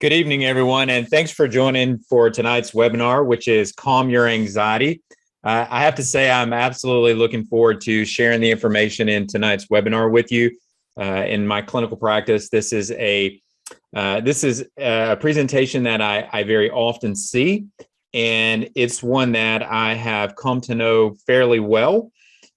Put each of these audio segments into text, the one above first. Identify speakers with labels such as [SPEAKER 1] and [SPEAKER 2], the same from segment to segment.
[SPEAKER 1] Good evening, everyone, and thanks for joining for tonight's webinar, which is Calm Your Anxiety. I have to say I'm absolutely looking forward to sharing the information in tonight's webinar with you. In my clinical practice, this is a presentation that I very often see, and it's one that I have come to know fairly well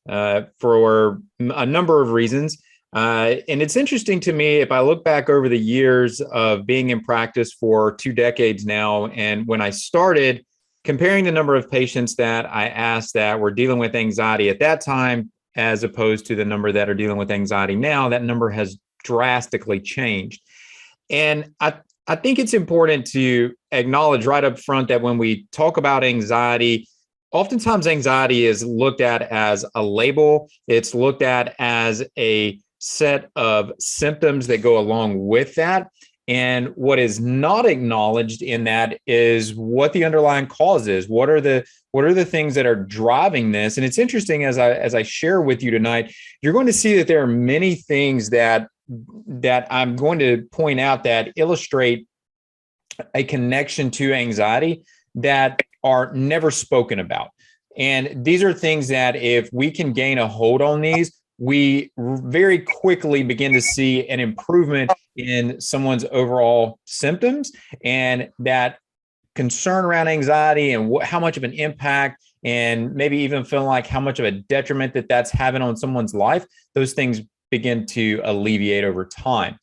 [SPEAKER 1] for a number of reasons. And it's interesting to me, if I look back over the years of being in practice for 2 decades now, and when I started comparing the number of patients that I asked that were dealing with anxiety at that time, as opposed to the number that are dealing with anxiety now, that number has drastically changed. And I think it's important to acknowledge right up front that when we talk about anxiety, oftentimes anxiety is looked at as a label. It's looked at as a set of symptoms that go along with that. And what is not acknowledged in that is what the underlying cause is. What are the things that are driving this? And it's interesting, as I share with you tonight, you're going to see that there are many things that I'm going to point out that illustrate a connection to anxiety that are never spoken about. And these are things that if we can gain a hold on these, we very quickly begin to see an improvement in someone's overall symptoms, and that concern around anxiety and how much of an impact, and maybe even feeling like how much of a detriment that's having on someone's life, those things begin to alleviate over time.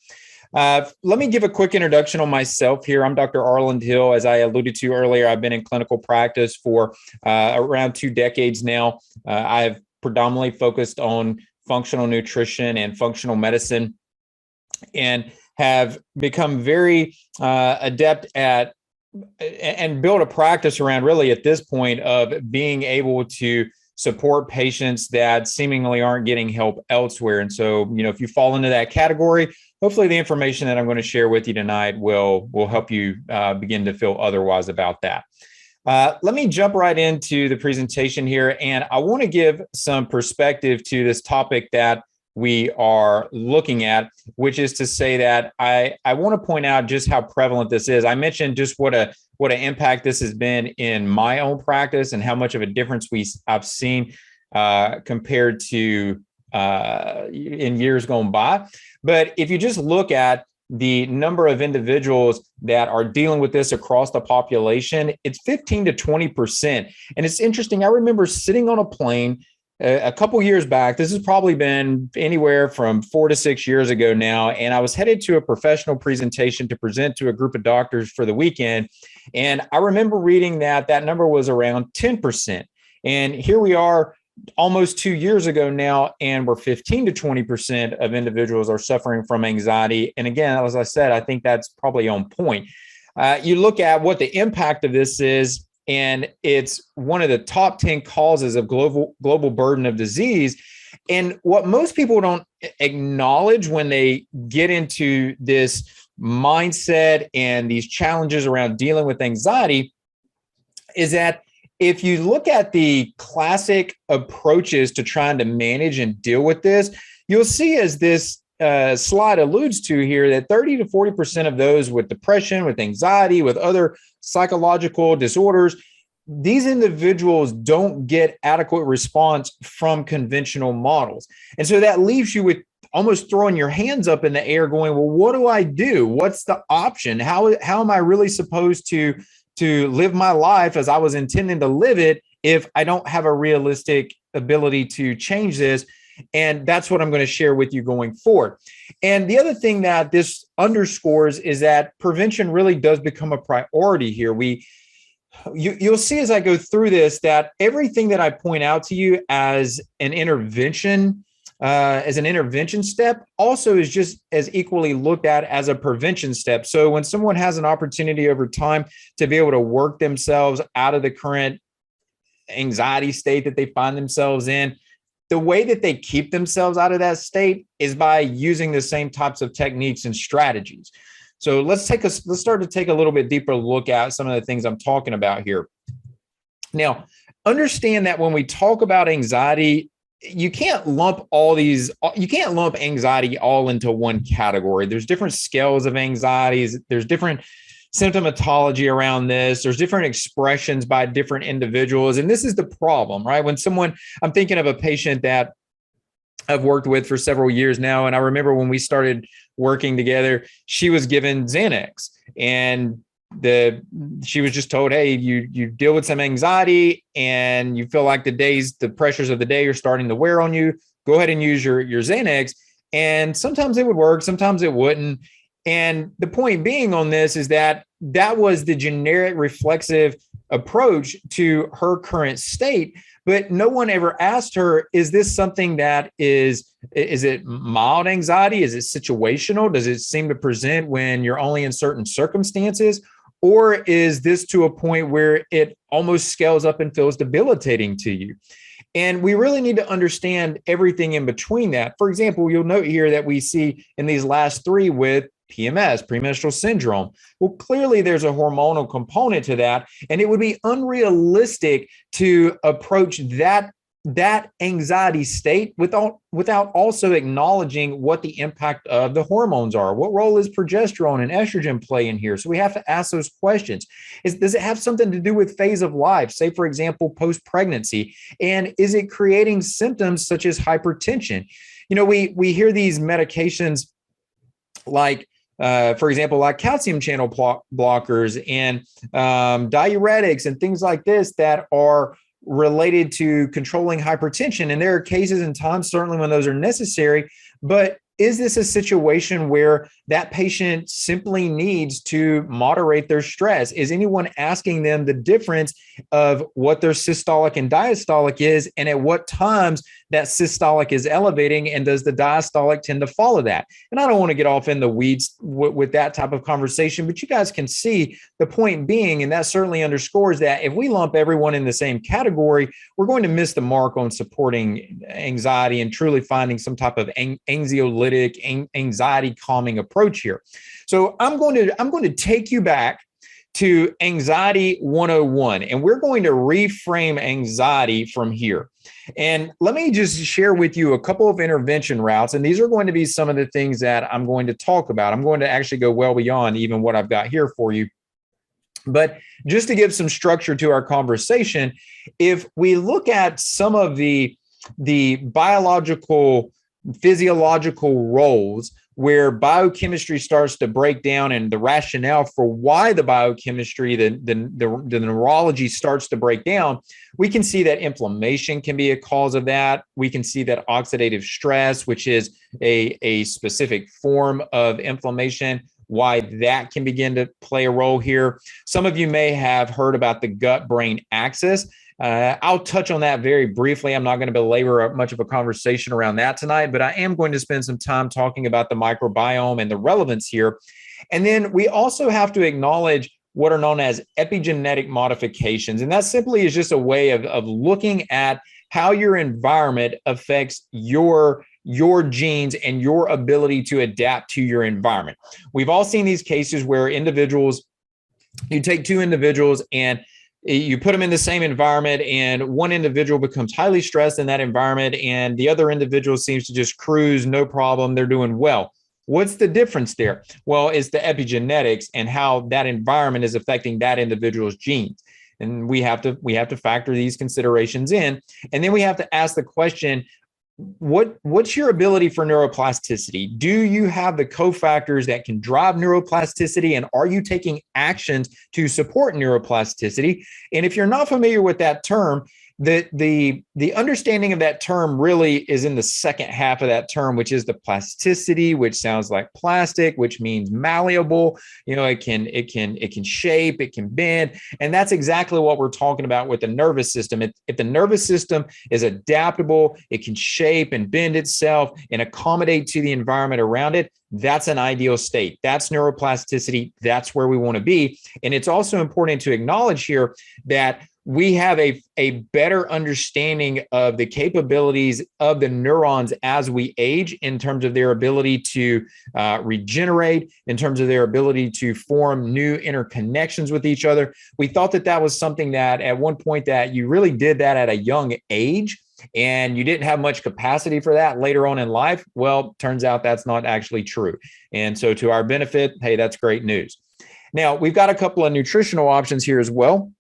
[SPEAKER 1] Let me give a quick introduction on myself here. I'm Dr. Arland Hill. As I alluded to earlier, I've been in clinical practice for around 2 decades now. I've predominantly focused on functional nutrition and functional medicine, and have become very adept at and build a practice around, really at this point, of being able to support patients that seemingly aren't getting help elsewhere. And so, if you fall into that category, hopefully the information that I'm going to share with you tonight will help you begin to feel otherwise about that. Let me jump right into the presentation here, and I want to give some perspective to this topic that we are looking at, which is to say that I want to point out just how prevalent this is. I mentioned just what an impact this has been in my own practice and how much of a difference I've seen compared to in years gone by. But if you just look at the number of individuals that are dealing with this across the population, it's 15 to 20%. And it's interesting. I remember sitting on a plane a couple years back. This has probably been anywhere from 4 to 6 years ago now. And I was headed to a professional presentation to present to a group of doctors for the weekend. And I remember reading that number was around 10%. And here we are almost 2 years ago now, and we're 15 to 20% of individuals are suffering from anxiety. And again, as I said, I think that's probably on point. You look at what the impact of this is, and it's one of the top 10 causes of global burden of disease. And what most people don't acknowledge when they get into this mindset and these challenges around dealing with anxiety is that if you look at the classic approaches to trying to manage and deal with this, you'll see, as this slide alludes to here, that 30 to 40% of those with depression, with anxiety, with other psychological disorders, these individuals don't get adequate response from conventional models. And so that leaves you with almost throwing your hands up in the air going, well, what do I do? What's the option? How am I really supposed to live my life as I was intending to live it if I don't have a realistic ability to change this? And that's what I'm going to share with you going forward. And the other thing that this underscores is that prevention really does become a priority here. You'll see as I go through this that everything that I point out to you as an intervention step also is just as equally looked at as a prevention step. So when someone has an opportunity over time to be able to work themselves out of the current anxiety state that they find themselves in, the way that they keep themselves out of that state is by using the same types of techniques and strategies. So let's start to take a little bit deeper look at some of the things I'm talking about here. Now, understand that when we talk about anxiety, you can't lump anxiety all into one category. There's different scales of anxieties. There's different symptomatology around this. There's different expressions by different individuals. And this is the problem, right? When I'm thinking of a patient that I've worked with for several years now. And I remember when we started working together, she was given Xanax, and she was just told, hey, you deal with some anxiety and you feel like the pressures of the day are starting to wear on you. Go ahead and use your Xanax. And sometimes it would work, sometimes it wouldn't. And the point being on this is that was the generic reflexive approach to her current state. But no one ever asked her, is this something that is it mild anxiety? Is it situational? Does it seem to present when you're only in certain circumstances? Or is this to a point where it almost scales up and feels debilitating to you? And we really need to understand everything in between that. For example, you'll note here that we see in these last three with PMS, premenstrual syndrome. Well, clearly there's a hormonal component to that, and it would be unrealistic to approach that anxiety state without also acknowledging what the impact of the hormones are. What role is progesterone and estrogen play in here? So we have to ask those questions. Does it have something to do with phase of life, say, for example, post-pregnancy? And is it creating symptoms such as hypertension? We hear these medications like, for example, like calcium channel blockers and diuretics and things like this that are related to controlling hypertension. And there are cases and times, certainly, when those are necessary. But is this a situation where that patient simply needs to moderate their stress? Is anyone asking them the difference of what their systolic and diastolic is, and at what times that systolic is elevating, and does the diastolic tend to follow that? And I don't want to get off in the weeds with that type of conversation, but you guys can see the point being, and that certainly underscores that if we lump everyone in the same category, we're going to miss the mark on supporting anxiety and truly finding some type of anxiolytic, anxiety calming approach here. So I'm going to take you back to Anxiety 101, and we're going to reframe anxiety from here. And let me just share with you a couple of intervention routes, and these are going to be some of the things that I'm going to talk about. I'm going to actually go well beyond even what I've got here for you. But just to give some structure to our conversation, if we look at some of the biological, physiological roles where biochemistry starts to break down, and the rationale for why the biochemistry, the neurology starts to break down, we can see that inflammation can be a cause of that. We can see that oxidative stress, which is a specific form of inflammation, why that can begin to play a role here. Some of you may have heard about the gut-brain axis. I'll touch on that very briefly. I'm not going to belabor much of a conversation around that tonight, but I am going to spend some time talking about the microbiome and the relevance here. And then we also have to acknowledge what are known as epigenetic modifications. And that simply is just a way of looking at how your environment affects your genes and your ability to adapt to your environment. We've all seen these cases where you take two individuals and you put them in the same environment, and one individual becomes highly stressed in that environment, and the other individual seems to just cruise, no problem, they're doing well. What's the difference there? Well, it's the epigenetics and how that environment is affecting that individual's genes. And we have to factor these considerations in. And then we have to ask the question, what's your ability for neuroplasticity? Do you have the cofactors that can drive neuroplasticity, and are you taking actions to support neuroplasticity? And if you're not familiar with that term, the understanding of that term really is in the second half of that term, which is the plasticity, which sounds like plastic, which means malleable. It can shape, it can bend, and that's exactly what we're talking about with the nervous system. If the nervous system is adaptable, it can shape and bend itself and accommodate to the environment around it. That's an ideal state. That's neuroplasticity. That's where we want to be. And it's also important to acknowledge here that we have a better understanding of the capabilities of the neurons as we age, in terms of their ability to regenerate, in terms of their ability to form new interconnections with each other. We thought that was something that at one point that you really did that at a young age, and you didn't have much capacity for that later on in life. Well, turns out that's not actually true. And so to our benefit, hey, that's great news. Now, we've got a couple of nutritional options here as well.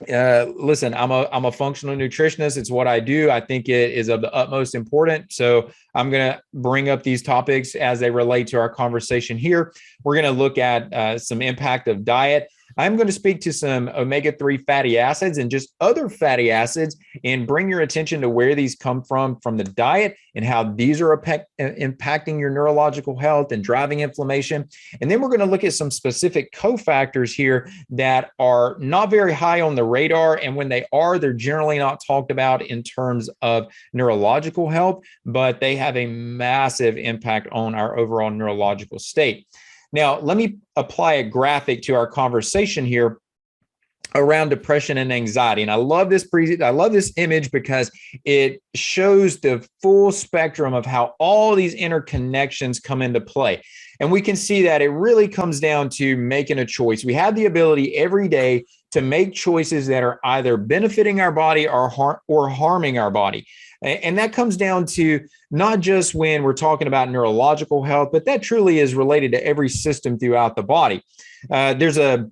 [SPEAKER 1] Listen, I'm a functional nutritionist. It's what I do. I think it is of the utmost importance. So I'm going to bring up these topics as they relate to our conversation here. We're going to look at some impact of diet. I'm going to speak to some omega-3 fatty acids and just other fatty acids and bring your attention to where these come from the diet and how these are impacting your neurological health and driving inflammation. And then we're going to look at some specific cofactors here that are not very high on the radar. And when they are, they're generally not talked about in terms of neurological health, but they have a massive impact on our overall neurological state. Now, let me apply a graphic to our conversation here around depression and anxiety. And I love this image because it shows the full spectrum of how all these interconnections come into play. And we can see that it really comes down to making a choice. We have the ability every day to make choices that are either benefiting our body or harming our body. And that comes down to not just when we're talking about neurological health, but that truly is related to every system throughout the body. There's a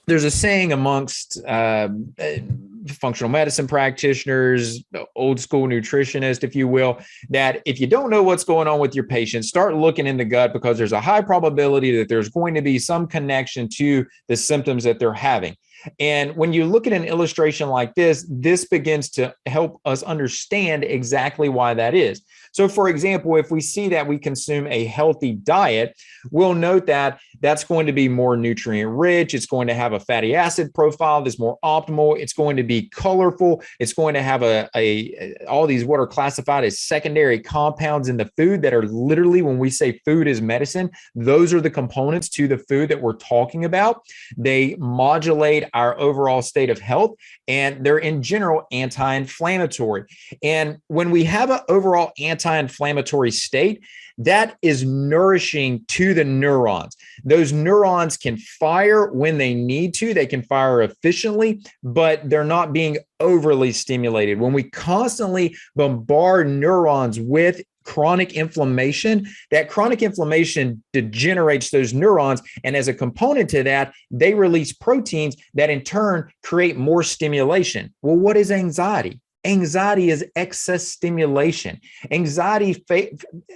[SPEAKER 1] saying amongst functional medicine practitioners, old school nutritionists, if you will, that if you don't know what's going on with your patient, start looking in the gut, because there's a high probability that there's going to be some connection to the symptoms that they're having. And when you look at an illustration like this begins to help us understand exactly why that is. So, for example, if we see that we consume a healthy diet, we'll note that that's going to be more nutrient rich. It's going to have a fatty acid profile that's more optimal. It's going to be colorful. It's going to have all these what are classified as secondary compounds in the food that are literally, when we say food is medicine, those are the components to the food that we're talking about. They modulate our overall state of health, and they're in general anti-inflammatory. And when we have an overall anti-inflammatory state, that is nourishing to the neurons. Those neurons can fire when they need to. They can fire efficiently, but they're not being overly stimulated. When we constantly bombard neurons with chronic inflammation, that chronic inflammation degenerates those neurons. And as a component to that, they release proteins that in turn create more stimulation. Well, what is anxiety? Anxiety is excess stimulation. Anxiety,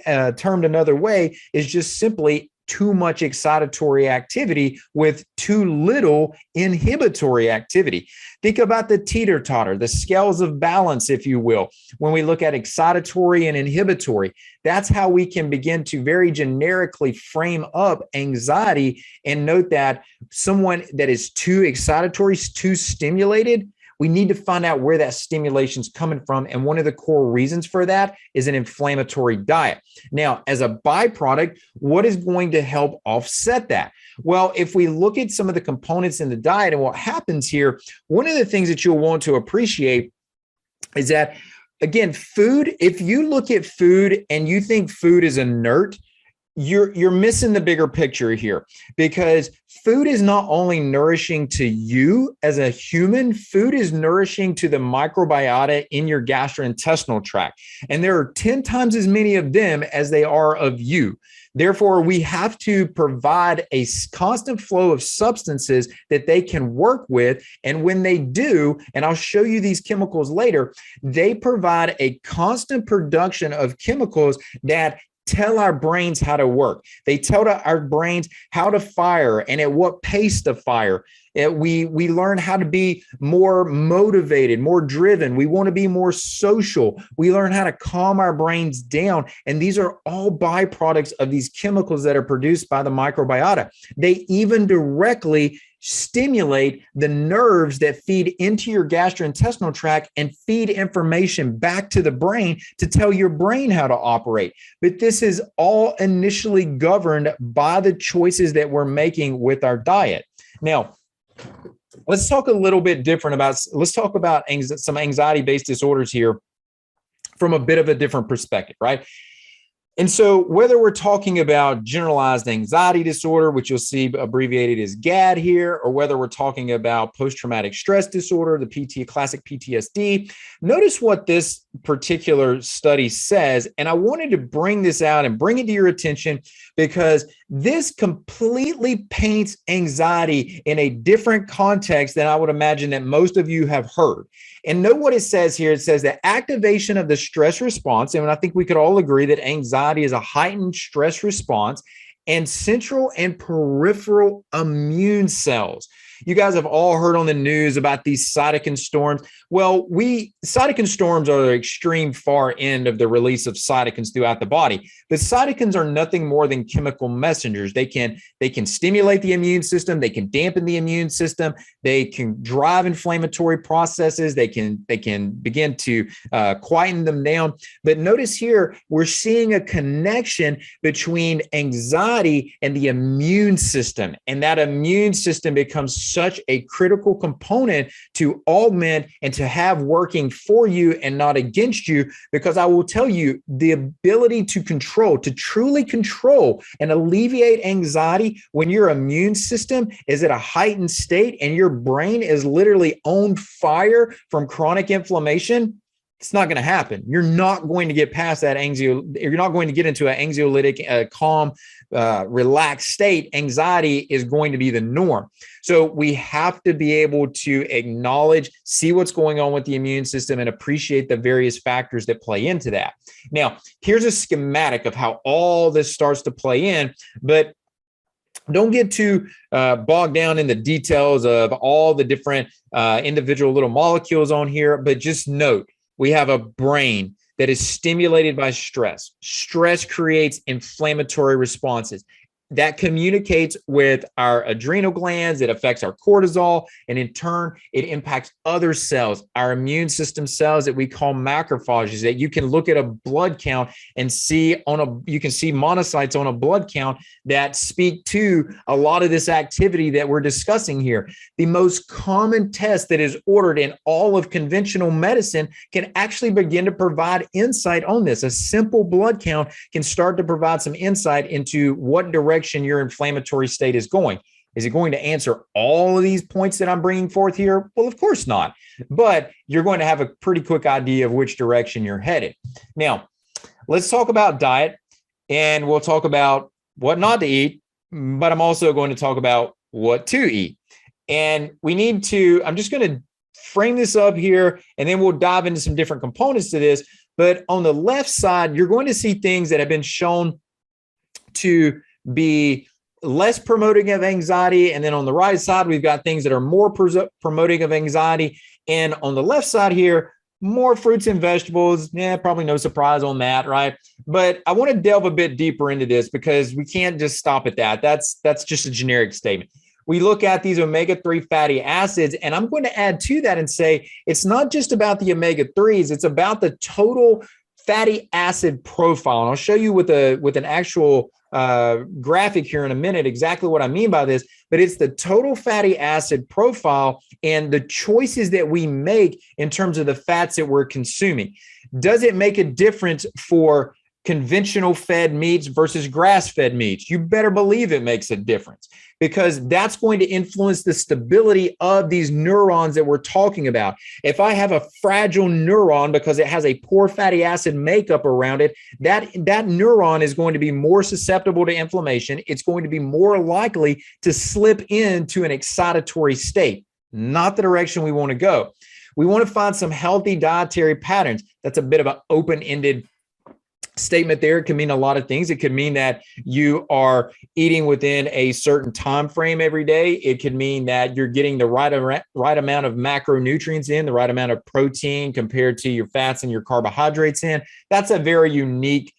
[SPEAKER 1] termed another way, is just simply too much excitatory activity with too little inhibitory activity. Think about the teeter-totter, the scales of balance, if you will. When we look at excitatory and inhibitory, that's how we can begin to very generically frame up anxiety and note that someone that is too excitatory, too stimulated, we need to find out where that stimulation is coming from. And one of the core reasons for that is an inflammatory diet. Now, as a byproduct, what is going to help offset that? Well, if we look at some of the components in the diet and what happens here, one of the things that you'll want to appreciate is that, again, food, if you look at food and you think food is inert, you're missing the bigger picture here, because food is not only nourishing to you as a human, food is nourishing to the microbiota in your gastrointestinal tract. And there are 10 times as many of them as they are of you. Therefore, we have to provide a constant flow of substances that they can work with. And when they do, and I'll show you these chemicals later, they provide a constant production of chemicals that tell our brains how to work. They tell our brains how to fire and at what pace to fire. We learn how to be more motivated, more driven. We want to be more social. We learn how to calm our brains down. And these are all byproducts of these chemicals that are produced by the microbiota. They even directly stimulate the nerves that feed into your gastrointestinal tract and feed information back to the brain to tell your brain how to operate. But this is all initially governed by the choices that we're making with our diet. Now, let's talk a little bit different about, let's talk about some anxiety-based disorders here from a bit of a different perspective, right? And so whether we're talking about generalized anxiety disorder, which you'll see abbreviated as GAD here, or whether we're talking about post-traumatic stress disorder, the classic PTSD, notice what this particular study says. And I wanted to bring this out and bring it to your attention because This completely paints anxiety in a different context than I would imagine that most of you have heard. And note what it says here. It says that activation of the stress response, and I think we could all agree that anxiety is a heightened stress response, and central and peripheral immune cells. You guys have all heard on the news about these cytokine storms. Well, cytokine storms are the extreme far end of the release of cytokines throughout the body. But cytokines are nothing more than chemical messengers. They can stimulate the immune system. They can dampen the immune system. They can drive inflammatory processes. They can begin to quieten them down. But notice here, we're seeing a connection between anxiety and the immune system. And that immune system becomes such a critical component to augment and to have working for you and not against you, because I will tell you, the ability to truly control and alleviate anxiety when your immune system is at a heightened state and your brain is literally on fire from chronic inflammation, it's not going to happen. You're not going to get past that anxiety. You're not going to get into an anxiolytic, calm, relaxed state. Anxiety is going to be the norm. So we have to be able to acknowledge, see what's going on with the immune system, and appreciate the various factors that play into that. Now, here's a schematic of how all this starts to play in, but don't get too bogged down in the details of all the different individual little molecules on here, but just note, we have a brain that is stimulated by stress. Stress creates inflammatory responses. That communicates with our adrenal glands. It affects our cortisol, and in turn, it impacts other cells, our immune system cells that we call macrophages. That you can look at a blood count and you can see monocytes on a blood count that speak to a lot of this activity that we're discussing here. The most common test that is ordered in all of conventional medicine can actually begin to provide insight on this. A simple blood count can start to provide some insight into what direction your inflammatory state is going. Is it going to answer all of these points that I'm bringing forth here? Well, of course not. But you're going to have a pretty quick idea of which direction you're headed. Now, let's talk about diet, and we'll talk about what not to eat, but I'm also going to talk about what to eat. And I'm just going to frame this up here, and then we'll dive into some different components to this. But on the left side, you're going to see things that have been shown to be less promoting of anxiety. And then on the right side, we've got things that are more promoting of anxiety. And on the left side here, more fruits and vegetables. Yeah, probably no surprise on that, right? But I want to delve a bit deeper into this because we can't just stop at that. That's just a generic statement. We look at these omega-3 fatty acids, and I'm going to add to that and say it's not just about the omega-3s, it's about the total fatty acid profile. And I'll show you with an actual graphic here in a minute exactly what I mean by this, but it's the total fatty acid profile and the choices that we make in terms of the fats that we're consuming. Does it make a difference for conventional fed meats versus grass-fed meats? You better believe it makes a difference, because that's going to influence the stability of these neurons that we're talking about. If I have a fragile neuron because it has a poor fatty acid makeup around it, that neuron is going to be more susceptible to inflammation. It's going to be more likely to slip into an excitatory state, not the direction we want to go. We want to find some healthy dietary patterns. That's a bit of an open-ended statement there. It can mean a lot of things. It could mean that you are eating within a certain time frame every day. It could mean that you're getting the right amount of macronutrients in, the right amount of protein compared to your fats and your carbohydrates in. That's a very unique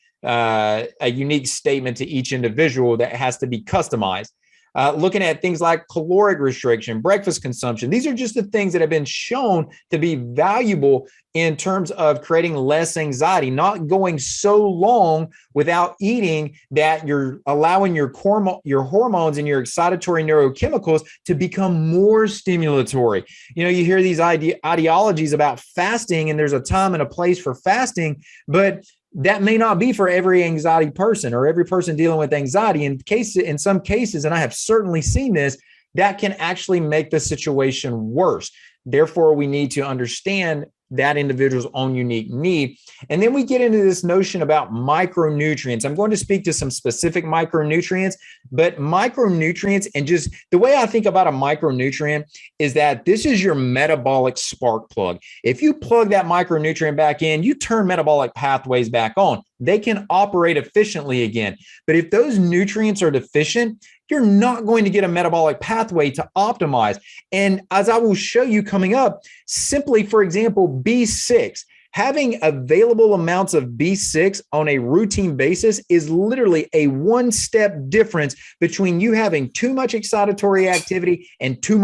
[SPEAKER 1] statement to each individual that has to be customized. Looking at things like caloric restriction, breakfast consumption. These are just the things that have been shown to be valuable in terms of creating less anxiety, not going so long without eating that you're allowing your hormones and your excitatory neurochemicals to become more stimulatory. You hear these ideologies about fasting, and there's a time and a place for fasting, but that may not be for every anxiety person or every person dealing with anxiety. In some cases, and I have certainly seen this, that can actually make the situation worse. Therefore, we need to understand that individual's own unique need. And then we get into this notion about micronutrients. I'm going to speak to some specific micronutrients, but micronutrients, and just the way I think about a micronutrient is that this is your metabolic spark plug. If you plug that micronutrient back in, you turn metabolic pathways back on. They can operate efficiently again. But if those nutrients are deficient, you're not going to get a metabolic pathway to optimize. And as I will show you coming up, simply, for example, B6, having available amounts of B6 on a routine basis is literally a one-step difference between you having too much excitatory activity and too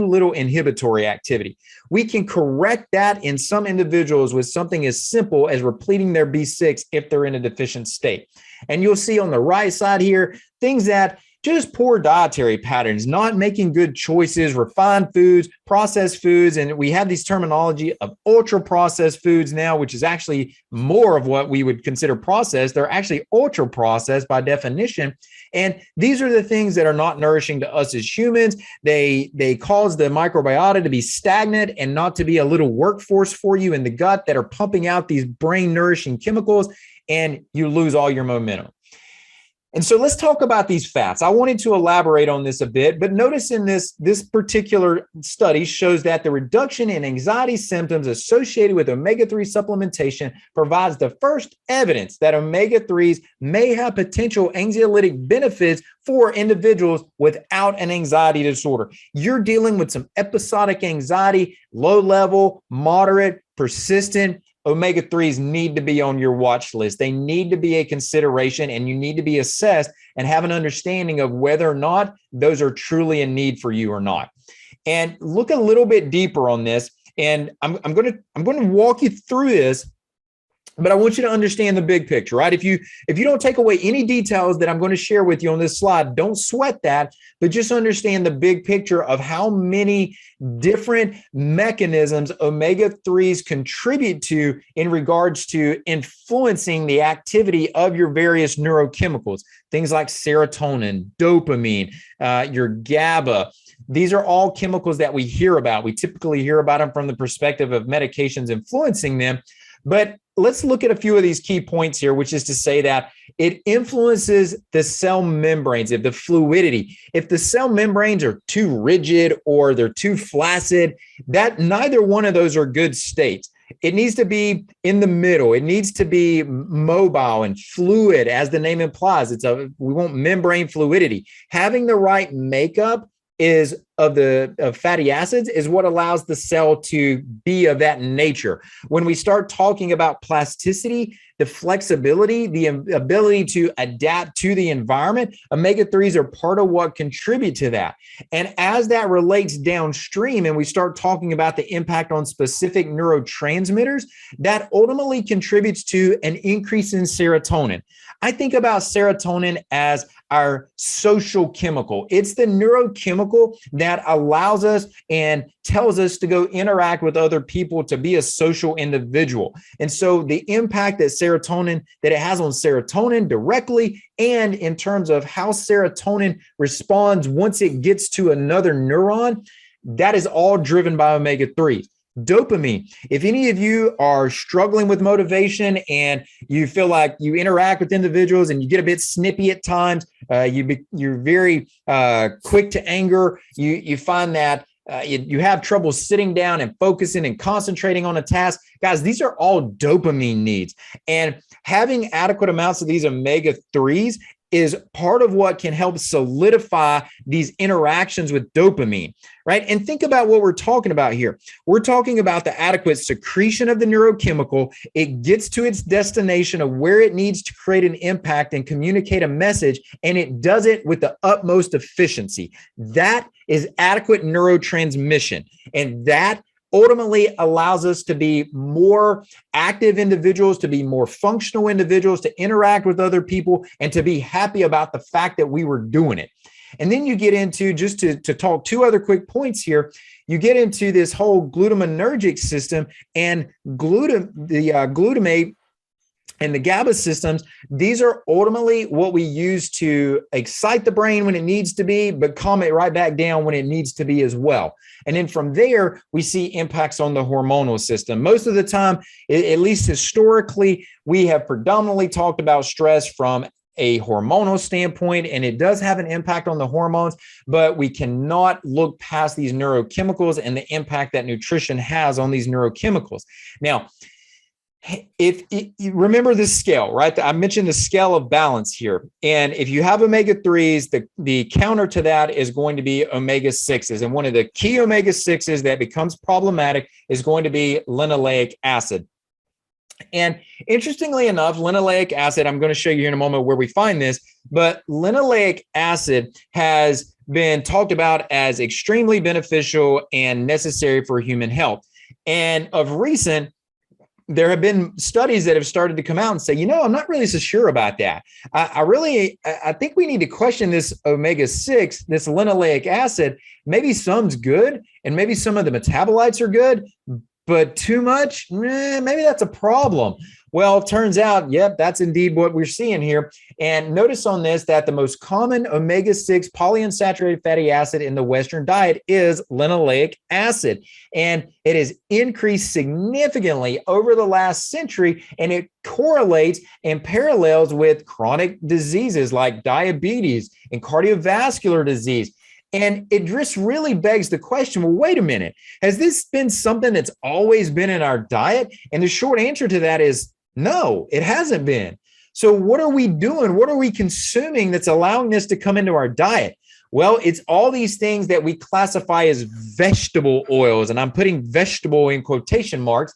[SPEAKER 1] little inhibitory activity. We can correct that in some individuals with something as simple as repleting their B6 if they're in a deficient state. And you'll see on the right side here, things that just poor dietary patterns, not making good choices, refined foods, processed foods. And we have these terminology of ultra processed foods now, which is actually more of what we would consider processed. They're actually ultra processed by definition. And these are the things that are not nourishing to us as humans. They cause the microbiota to be stagnant and not to be a little workforce for you in the gut that are pumping out these brain nourishing chemicals, and you lose all your momentum. And so let's talk about these fats. I wanted to elaborate on this a bit, but notice in this particular study shows that the reduction in anxiety symptoms associated with omega-3 supplementation provides the first evidence that omega-3s may have potential anxiolytic benefits for individuals without an anxiety disorder. You're dealing with some episodic anxiety, low level, moderate, persistent. Omega-3s need to be on your watch list. They need to be a consideration, and you need to be assessed and have an understanding of whether or not those are truly a need for you or not. And look a little bit deeper on this. And I'm going to walk you through this, but I want you to understand the big picture, right? If you don't take away any details that I'm going to share with you on this slide, don't sweat that, but just understand the big picture of how many different mechanisms omega-3s contribute to in regards to influencing the activity of your various neurochemicals, things like serotonin, dopamine, your GABA. These are all chemicals that we hear about. We typically hear about them from the perspective of medications influencing them. But let's look at a few of these key points here, which is to say that it influences the cell membranes, the fluidity. If the cell membranes are too rigid or they're too flaccid, that neither one of those are good states. It needs to be in the middle. It needs to be mobile and fluid, as the name implies. We want membrane fluidity. Having the right makeup of fatty acids is what allows the cell to be of that nature. When we start talking about plasticity, the flexibility, the ability to adapt to the environment, omega-3s are part of what contribute to that. And as that relates downstream and we start talking about the impact on specific neurotransmitters, that ultimately contributes to an increase in serotonin. I think about serotonin as our social chemical. It's the neurochemical that allows us and tells us to go interact with other people, to be a social individual. And so the impact that it has on serotonin directly, and in terms of how serotonin responds once it gets to another neuron, that is all driven by omega-3s. Dopamine. If any of you are struggling with motivation and you feel like you interact with individuals and you get a bit snippy at times, you're very quick to anger, you find that you have trouble sitting down and focusing and concentrating on a task. Guys, these are all dopamine needs. And having adequate amounts of these omega-3s is part of what can help solidify these interactions with dopamine, right? And think about what we're talking about here. We're talking about the adequate secretion of the neurochemical. It gets to its destination of where it needs to create an impact and communicate a message, and it does it with the utmost efficiency. That is adequate neurotransmission, and that ultimately allows us to be more active individuals, to be more functional individuals, to interact with other people, and to be happy about the fact that we were doing it. And then you get into, just to talk two other quick points here, you get into this whole glutaminergic system, and glutamate And the GABA systems, these are ultimately what we use to excite the brain when it needs to be, but calm it right back down when it needs to be as well. And then from there, we see impacts on the hormonal system. Most of the time, at least historically, we have predominantly talked about stress from a hormonal standpoint, and it does have an impact on the hormones, but we cannot look past these neurochemicals and the impact that nutrition has on these neurochemicals. Now, if you remember this scale, right? I mentioned the scale of balance here. And if you have omega-3s, the counter to that is going to be omega-6s. And one of the key omega-6s that becomes problematic is going to be linoleic acid. And interestingly enough, linoleic acid, I'm going to show you here in a moment where we find this, but linoleic acid has been talked about as extremely beneficial and necessary for human health. And of recent, there have been studies that have started to come out and say, I'm not really so sure about that. I think we need to question this omega-6, this linoleic acid. Maybe some's good and maybe some of the metabolites are good, but too much, maybe that's a problem. Well, it turns out, yep, that's indeed what we're seeing here. And notice on this that the most common omega-6 polyunsaturated fatty acid in the Western diet is linoleic acid. And it has increased significantly over the last century, and it correlates and parallels with chronic diseases like diabetes and cardiovascular disease. And it just really begs the question, well, wait a minute, has this been something that's always been in our diet? And the short answer to that is no, it hasn't been. So what are we doing? What are we consuming that's allowing this to come into our diet? Well, it's all these things that we classify as vegetable oils, and I'm putting vegetable in quotation marks.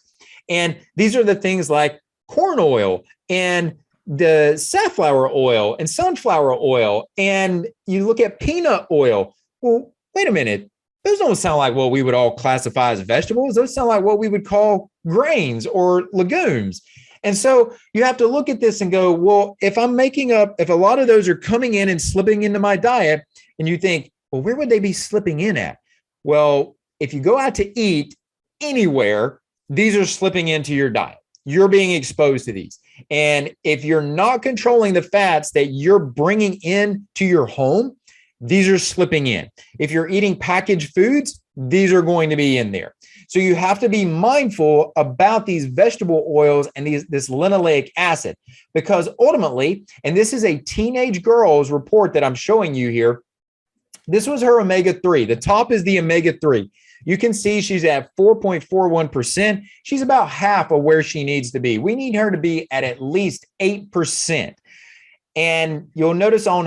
[SPEAKER 1] And these are the things like corn oil and the safflower oil and sunflower oil. And you look at peanut oil. Well, wait a minute. Those don't sound like what we would all classify as vegetables. Those sound like what we would call grains or legumes. And so you have to look at this and go, well, if a lot of those are coming in and slipping into my diet, and you think, well, where would they be slipping in at? Well, if you go out to eat anywhere, these are slipping into your diet. You're being exposed to these. And if you're not controlling the fats that you're bringing in to your home, these are slipping in. If you're eating packaged foods, these are going to be in there. So you have to be mindful about these vegetable oils and this linoleic acid, because ultimately, and this is a teenage girl's report that I'm showing you here, this was her omega-3. The top is the omega-3. You can see she's at 4.41%. She's about half of where she needs to be. We need her to be at least 8%. And you'll notice on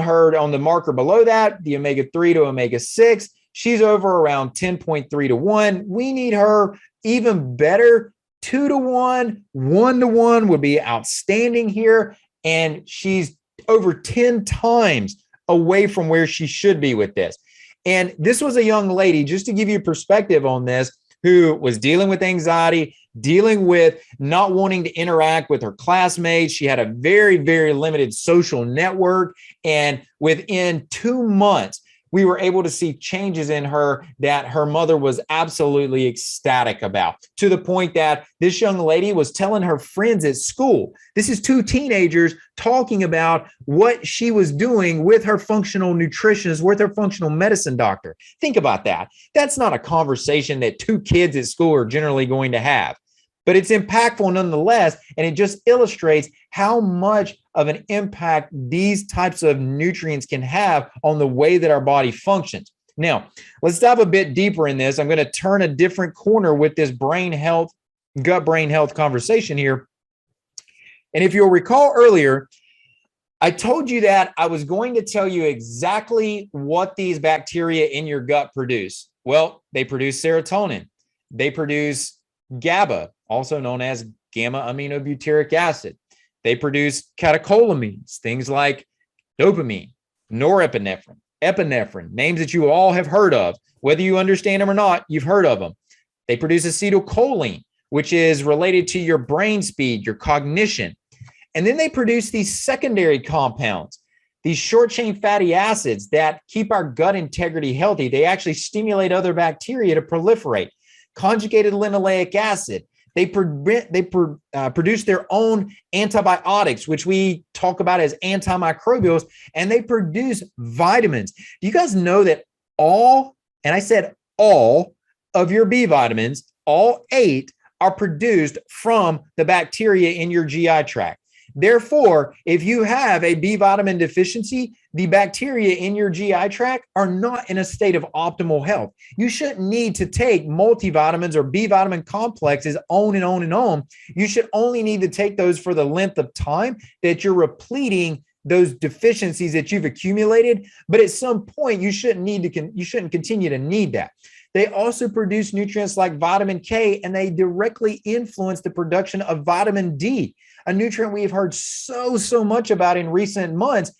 [SPEAKER 1] the marker below that, the omega-3 to omega-6, she's over around 10.3 to 1. We need her even better, 2 to 1, 1 to 1 would be outstanding here. And she's over 10 times away from where she should be with this. And this was a young lady, just to give you perspective on this, who was dealing with anxiety, dealing with not wanting to interact with her classmates. She had a very, very limited social network. And within 2 months, we were able to see changes in her that her mother was absolutely ecstatic about, to the point that this young lady was telling her friends at school. This is 2 teenagers talking about what she was doing with her functional nutritionist, with her functional medicine doctor. Think about that. That's not a conversation that 2 kids at school are generally going to have. But it's impactful nonetheless, and it just illustrates how much of an impact these types of nutrients can have on the way that our body functions. Now, let's dive a bit deeper in this. I'm going to turn a different corner with this brain health, gut-brain health conversation here. And if you'll recall earlier, I told you that I was going to tell you exactly what these bacteria in your gut produce. Well, they produce serotonin. They produce GABA, also known as gamma-aminobutyric acid. They produce catecholamines, things like dopamine, norepinephrine, epinephrine, names that you all have heard of. Whether you understand them or not, you've heard of them. They produce acetylcholine, which is related to your brain speed, your cognition. And then they produce these secondary compounds, these short-chain fatty acids that keep our gut integrity healthy. They actually stimulate other bacteria to proliferate. Conjugated linoleic acid, produce their own antibiotics, which we talk about as antimicrobials, and they produce vitamins. Do you guys know that all, and I said all, of your B vitamins, all 8, are produced from the bacteria in your GI tract? Therefore, if you have a B vitamin deficiency, the bacteria in your GI tract are not in a state of optimal health. You shouldn't need to take multivitamins or B vitamin complexes on and on and on. You should only need to take those for the length of time that you're repleting those deficiencies that you've accumulated. But at some point, you shouldn't continue to need that. They also produce nutrients like vitamin K, and they directly influence the production of vitamin D, a nutrient we've heard so much about in recent months.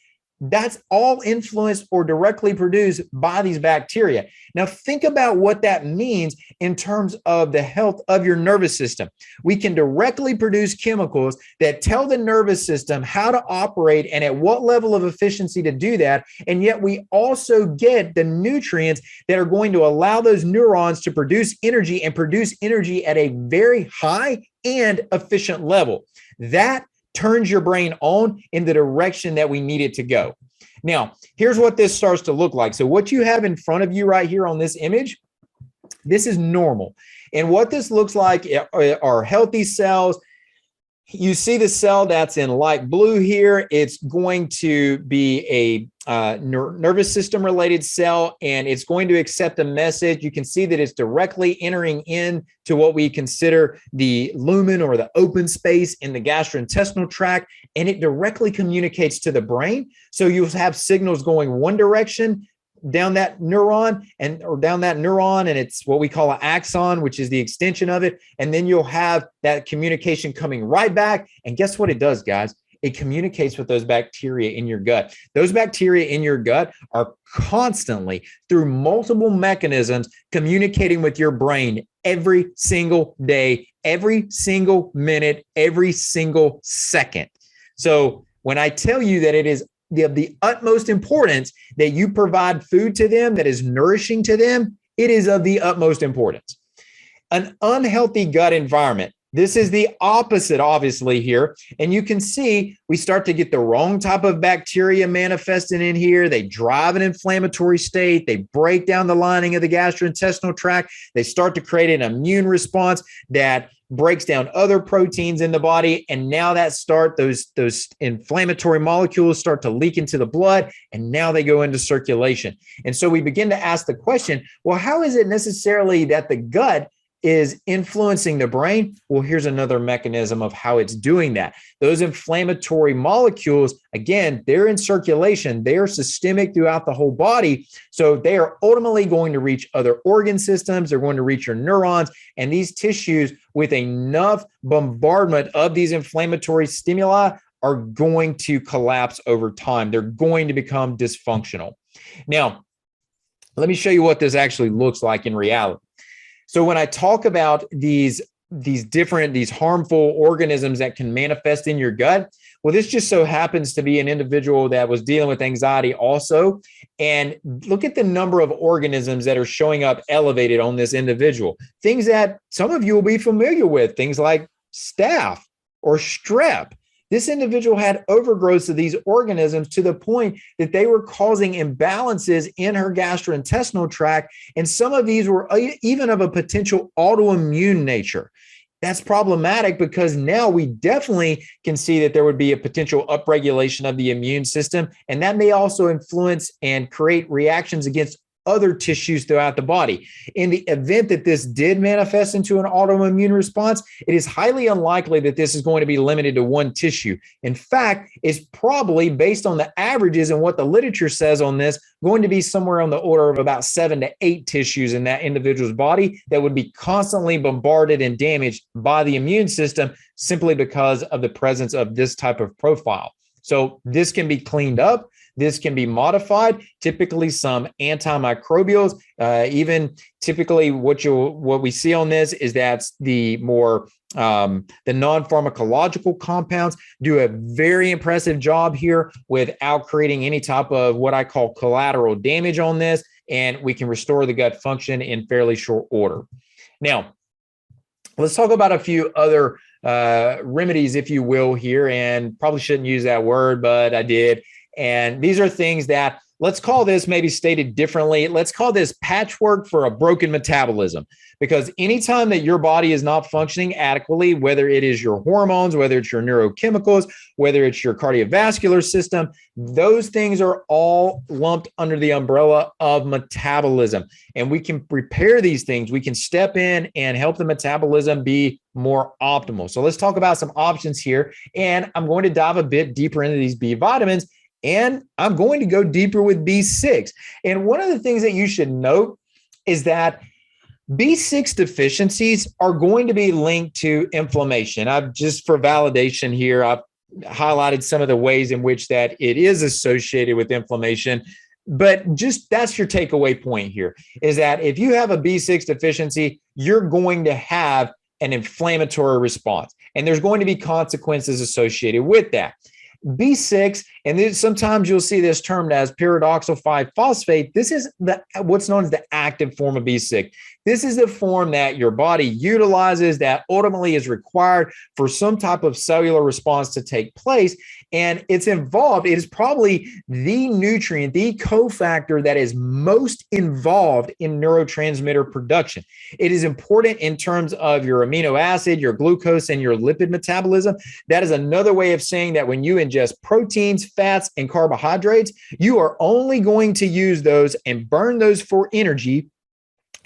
[SPEAKER 1] That's all influenced or directly produced by these bacteria. Now, think about what that means in terms of the health of your nervous system. We can directly produce chemicals that tell the nervous system how to operate and at what level of efficiency to do that. And yet we also get the nutrients that are going to allow those neurons to produce energy and produce energy at a very high and efficient level. That turns your brain on in the direction that we need it to go. Now, here's what this starts to look like. So what you have in front of you right here on this image, this is normal. And what this looks like are healthy cells. You see the cell that's in light blue here. It's going to be a nervous system related cell, and it's going to accept a message. You can see that it's directly entering into what we consider the lumen or the open space in the gastrointestinal tract, and it directly communicates to the brain. So you'll have signals going one direction down that neuron and it's what we call an axon, which is the extension of it. And then you'll have that communication coming right back. And guess what it does, guys? It communicates with those bacteria in your gut. Those bacteria in your gut are constantly, through multiple mechanisms, communicating with your brain every single day, every single minute, every single second. So when I tell you that it is of the utmost importance that you provide food to them that is nourishing to them, it is of the utmost importance. An unhealthy gut environment. This is the opposite, obviously, here. And you can see we start to get the wrong type of bacteria manifesting in here. They drive an inflammatory state. They break down the lining of the gastrointestinal tract. They start to create an immune response that breaks down other proteins in the body. And now those inflammatory molecules start to leak into the blood, and now they go into circulation. And so we begin to ask the question, well, how is it necessarily that the gut is influencing the brain? Well, here's another mechanism of how it's doing that. Those inflammatory molecules, again, they're in circulation. They are systemic throughout the whole body. So they are ultimately going to reach other organ systems. They're going to reach your neurons, and these tissues with enough bombardment of these inflammatory stimuli are going to collapse over time. They're going to become dysfunctional. Now, let me show you what this actually looks like in reality. So when I talk about these harmful organisms that can manifest in your gut, well, this just so happens to be an individual that was dealing with anxiety also. And look at the number of organisms that are showing up elevated on this individual. Things that some of you will be familiar with, things like staph or strep. This individual had overgrowths of these organisms to the point that they were causing imbalances in her gastrointestinal tract. And some of these were even of a potential autoimmune nature. That's problematic because now we definitely can see that there would be a potential upregulation of the immune system. And that may also influence and create reactions against other tissues throughout the body. In the event that this did manifest into an autoimmune response, it is highly unlikely that this is going to be limited to one tissue. In fact, it's probably, based on the averages and what the literature says on this, going to be somewhere on the order of about 7 to 8 tissues in that individual's body that would be constantly bombarded and damaged by the immune system simply because of the presence of this type of profile. So this can be cleaned up. This can be modified, typically some antimicrobials. Even typically what we see on this is that the non-pharmacological compounds do a very impressive job here without creating any type of what I call collateral damage on this, and we can restore the gut function in fairly short order. Now, Let's talk about a few other remedies, if you will, here, and probably shouldn't use that word, but I did. And these are things that, let's call this, maybe stated differently, let's call this patchwork for a broken metabolism. Because anytime that your body is not functioning adequately, whether it is your hormones, whether it's your neurochemicals, whether it's your cardiovascular system, those things are all lumped under the umbrella of metabolism. And we can repair these things. We can step in and help the metabolism be more optimal. So let's talk about some options here. And I'm going to dive a bit deeper into these B vitamins. And I'm going to go deeper with B6. And one of the things that you should note is that B6 deficiencies are going to be linked to inflammation. I've just, for validation here, I've highlighted some of the ways in which that it is associated with inflammation. But just that's your takeaway point here, is that if you have a B6 deficiency, you're going to have an inflammatory response. And there's going to be consequences associated with that. B6, and then sometimes you'll see this termed as pyridoxal 5-phosphate. This is what's known as the active form of B6. This is the form that your body utilizes that ultimately is required for some type of cellular response to take place. And it's involved, it is probably the nutrient, the cofactor that is most involved in neurotransmitter production. It is important in terms of your amino acid, your glucose, and your lipid metabolism. That is another way of saying that when you ingest proteins, fats, and carbohydrates, you are only going to use those and burn those for energy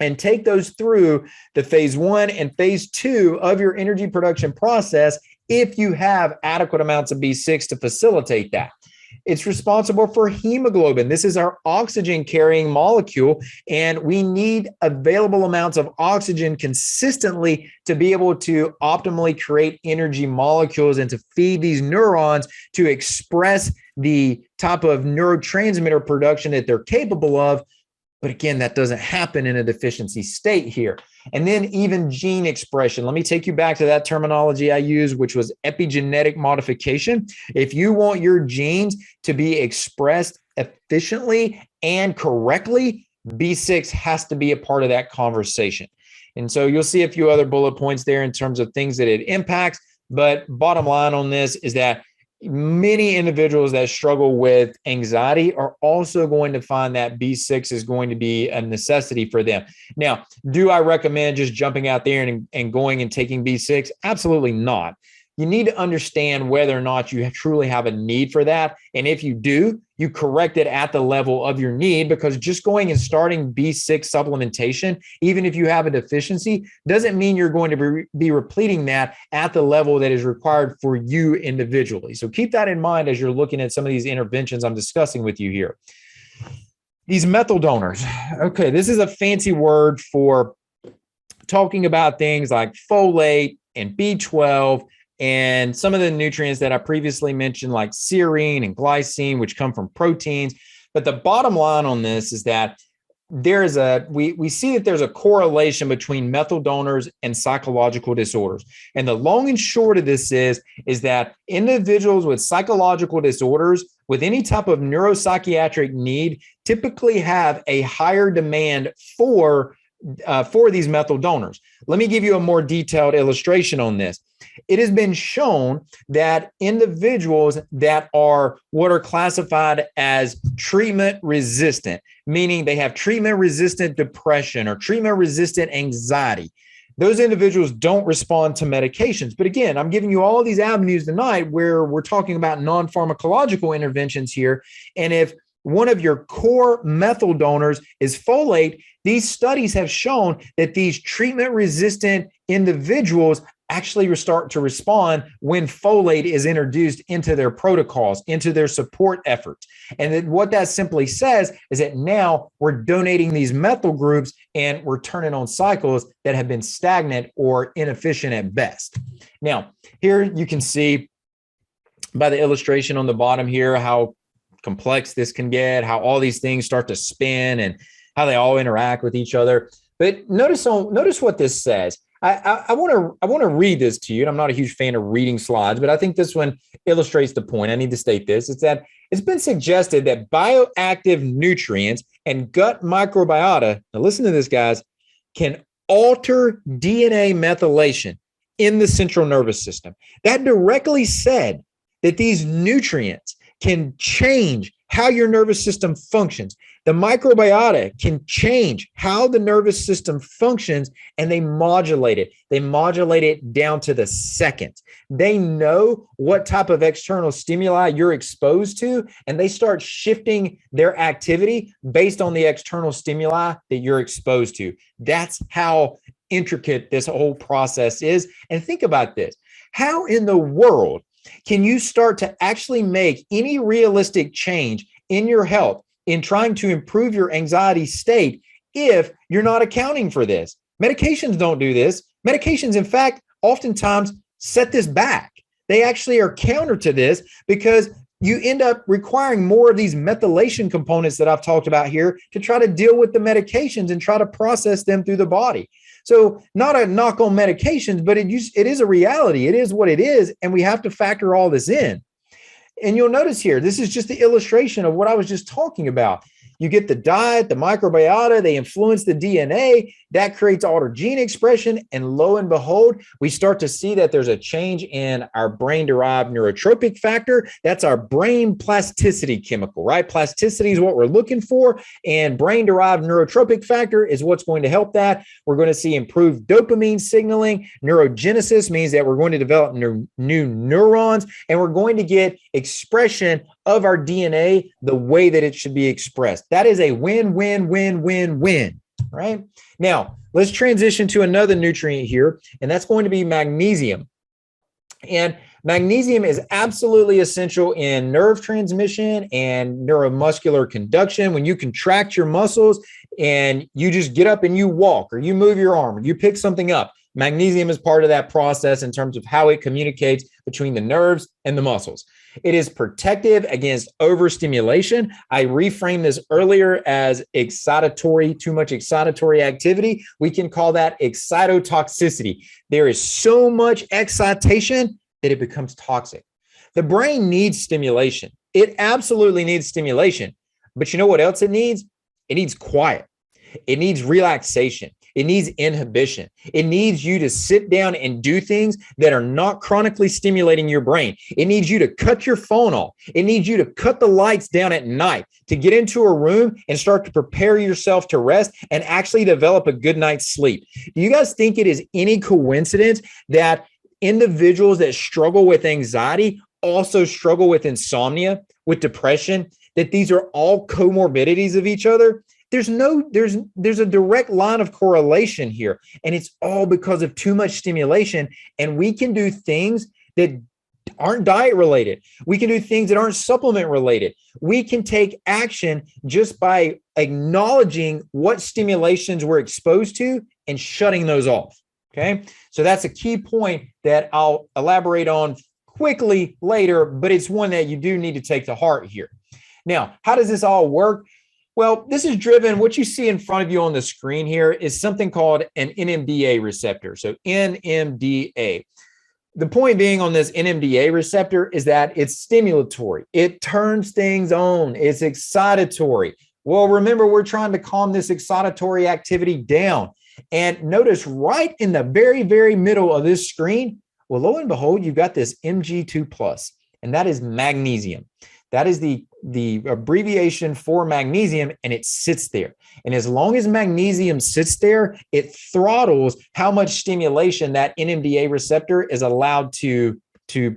[SPEAKER 1] and take those through the phase 1 and phase 2 of your energy production process if you have adequate amounts of B6 to facilitate that. It's responsible for hemoglobin. This is our oxygen carrying molecule, and we need available amounts of oxygen consistently to be able to optimally create energy molecules and to feed these neurons to express the type of neurotransmitter production that they're capable of. But again, that doesn't happen in a deficiency state here. And then even gene expression. Let me take you back to that terminology I used, which was epigenetic modification. If you want your genes to be expressed efficiently and correctly, B6 has to be a part of that conversation. And so you'll see a few other bullet points there in terms of things that it impacts. But bottom line on this is that many individuals that struggle with anxiety are also going to find that B6 is going to be a necessity for them. Now, do I recommend just jumping out there and going and taking B6? Absolutely not. You need to understand whether or not you truly have a need for that. And if you do, you correct it at the level of your need, because just going and starting B6 supplementation, even if you have a deficiency, doesn't mean you're going to be repleting that at the level that is required for you individually. So keep that in mind as you're looking at some of these interventions I'm discussing with you here. These methyl donors. Okay, this is a fancy word for talking about things like folate and B12 and some of the nutrients that I previously mentioned, like serine and glycine, which come from proteins. But the bottom line on this is that we see that there's a correlation between methyl donors and psychological disorders. And the long and short of this is that individuals with psychological disorders, with any type of neuropsychiatric need, typically have a higher demand for these methyl donors. Let me give you a more detailed illustration on this. It has been shown that individuals that are what are classified as treatment resistant, meaning they have treatment resistant depression or treatment resistant anxiety, those individuals don't respond to medications. But again, I'm giving you all of these avenues tonight where we're talking about non-pharmacological interventions here. And if one of your core methyl donors is folate, these studies have shown that these treatment-resistant individuals actually start to respond when folate is introduced into their protocols, into their support efforts. And that what that simply says is that now we're donating these methyl groups and we're turning on cycles that have been stagnant or inefficient at best. Now, here you can see by the illustration on the bottom here how complex this can get, how all these things start to spin and how they all interact with each other. But notice what this says. I want to read this to you. And I'm not a huge fan of reading slides, but I think this one illustrates the point. I need to state this. It's that it's been suggested that bioactive nutrients and gut microbiota, now listen to this, guys, can alter DNA methylation in the central nervous system. That directly said that these nutrients can change how your nervous system functions. The microbiota can change how the nervous system functions, and they modulate it. They modulate it down to the second. They know what type of external stimuli you're exposed to, and they start shifting their activity based on the external stimuli that you're exposed to. That's how intricate this whole process is. And think about this. How in the world can you start to actually make any realistic change in your health in trying to improve your anxiety state if you're not accounting for this? Medications don't do this. Medications, in fact, oftentimes set this back. They actually are counter to this because you end up requiring more of these methylation components that I've talked about here to try to deal with the medications and try to process them through the body. So not a knock on medications, but it is a reality. It is what it is, and we have to factor all this in. And you'll notice here, this is just the illustration of what I was just talking about. You get the diet, the microbiota, they influence the DNA, that creates altered gene expression, and lo and behold, we start to see that there's a change in our brain-derived neurotropic factor. That's our brain plasticity chemical, right? Plasticity is what we're looking for, and brain-derived neurotropic factor is what's going to help that. We're going to see improved dopamine signaling. Neurogenesis means that we're going to develop new neurons, and we're going to get expression of our DNA the way that it should be expressed. That is a win, win, win, win, win, right? Now, let's transition to another nutrient here, and that's going to be magnesium. And magnesium is absolutely essential in nerve transmission and neuromuscular conduction. When you contract your muscles and you just get up and you walk, or you move your arm, or you pick something up, magnesium is part of that process in terms of how it communicates between the nerves and the muscles. It is protective against overstimulation. I reframed this earlier as excitatory, too much excitatory activity. We can call that excitotoxicity. There is so much excitation that it becomes toxic. The brain needs stimulation. It absolutely needs stimulation. But you know what else it needs? It needs quiet. It needs relaxation. It needs inhibition. It needs you to sit down and do things that are not chronically stimulating your brain. It needs you to cut your phone off. It needs you to cut the lights down at night, to get into a room and start to prepare yourself to rest and actually develop a good night's sleep. Do you guys think it is any coincidence that individuals that struggle with anxiety also struggle with insomnia, with depression, that these are all comorbidities of each other? There's a direct line of correlation here, and it's all because of too much stimulation. And we can do things that aren't diet related. We can do things that aren't supplement related. We can take action just by acknowledging what stimulations we're exposed to and shutting those off. Okay, so that's a key point that I'll elaborate on quickly later, but it's one that you do need to take to heart here. Now, how does this all work? Well, this is driven, what you see in front of you on the screen here is something called an NMDA receptor. So NMDA. The point being on this NMDA receptor is that it's stimulatory. It turns things on. It's excitatory. Well, remember, we're trying to calm this excitatory activity down. And notice right in the very, very middle of this screen, well, lo and behold, you've got this Mg2+, and that is magnesium. That is the abbreviation for magnesium, and it sits there. And as long as magnesium sits there, it throttles how much stimulation that NMDA receptor is allowed to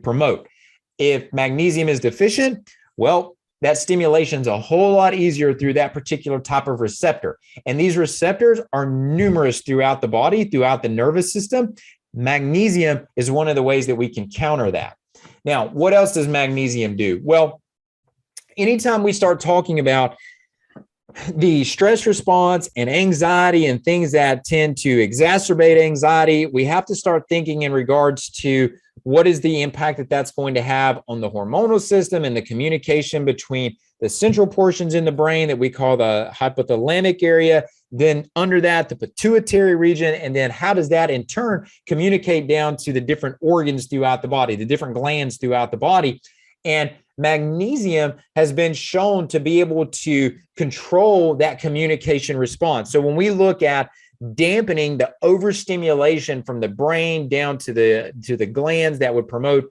[SPEAKER 1] promote. If magnesium is deficient, well, that stimulation is a whole lot easier through that particular type of receptor. And these receptors are numerous throughout the body, throughout the nervous system. Magnesium is one of the ways that we can counter that. Now, what else does magnesium do? Well, anytime we start talking about the stress response and anxiety and things that tend to exacerbate anxiety, we have to start thinking in regards to what is the impact that that's going to have on the hormonal system and the communication between the central portions in the brain that we call the hypothalamic area, then under that, the pituitary region, and then how does that in turn communicate down to the different organs throughout the body, the different glands throughout the body. And magnesium has been shown to be able to control that communication response. So when we look at dampening the overstimulation from the brain down to the glands that would promote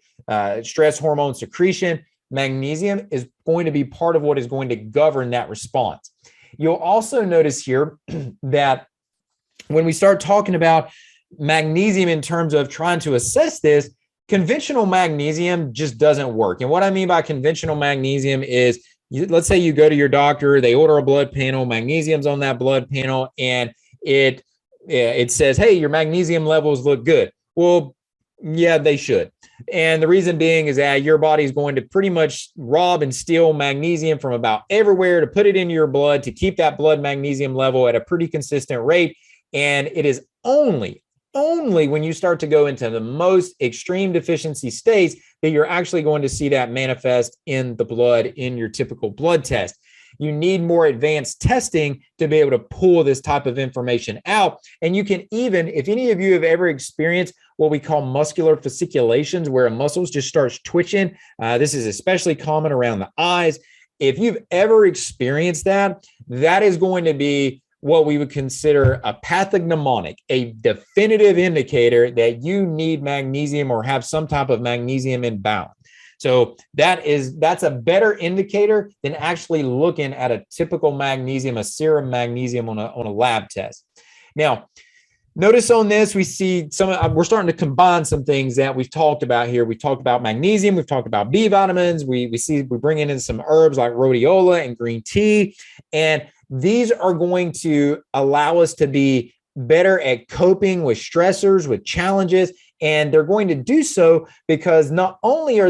[SPEAKER 1] stress hormone secretion, magnesium is going to be part of what is going to govern that response. You'll also notice here that when we start talking about magnesium in terms of trying to assess this, conventional magnesium just doesn't work. And what I mean by conventional magnesium is, let's say you go to your doctor, they order a blood panel, magnesium's on that blood panel, and it says, hey, your magnesium levels look good. Well, yeah, they should. And the reason being is that your body is going to pretty much rob and steal magnesium from about everywhere to put it into your blood to keep that blood magnesium level at a pretty consistent rate. And it is only when you start to go into the most extreme deficiency states that you're actually going to see that manifest in the blood in your typical blood test. You need more advanced testing to be able to pull this type of information out. And you can even, if any of you have ever experienced what we call muscular fasciculations, where a muscle just starts twitching, this is especially common around the eyes. If you've ever experienced that, that is going to be what we would consider a pathognomonic, a definitive indicator that you need magnesium or have some type of magnesium imbalance. So that's a better indicator than actually looking at a typical magnesium, a serum magnesium on a lab test. Now, notice on this, we see we're starting to combine some things that we've talked about here. We talked about magnesium, we've talked about B vitamins, we bring in some herbs like rhodiola and green tea, and these are going to allow us to be better at coping with stressors, with challenges, and they're going to do so because not only are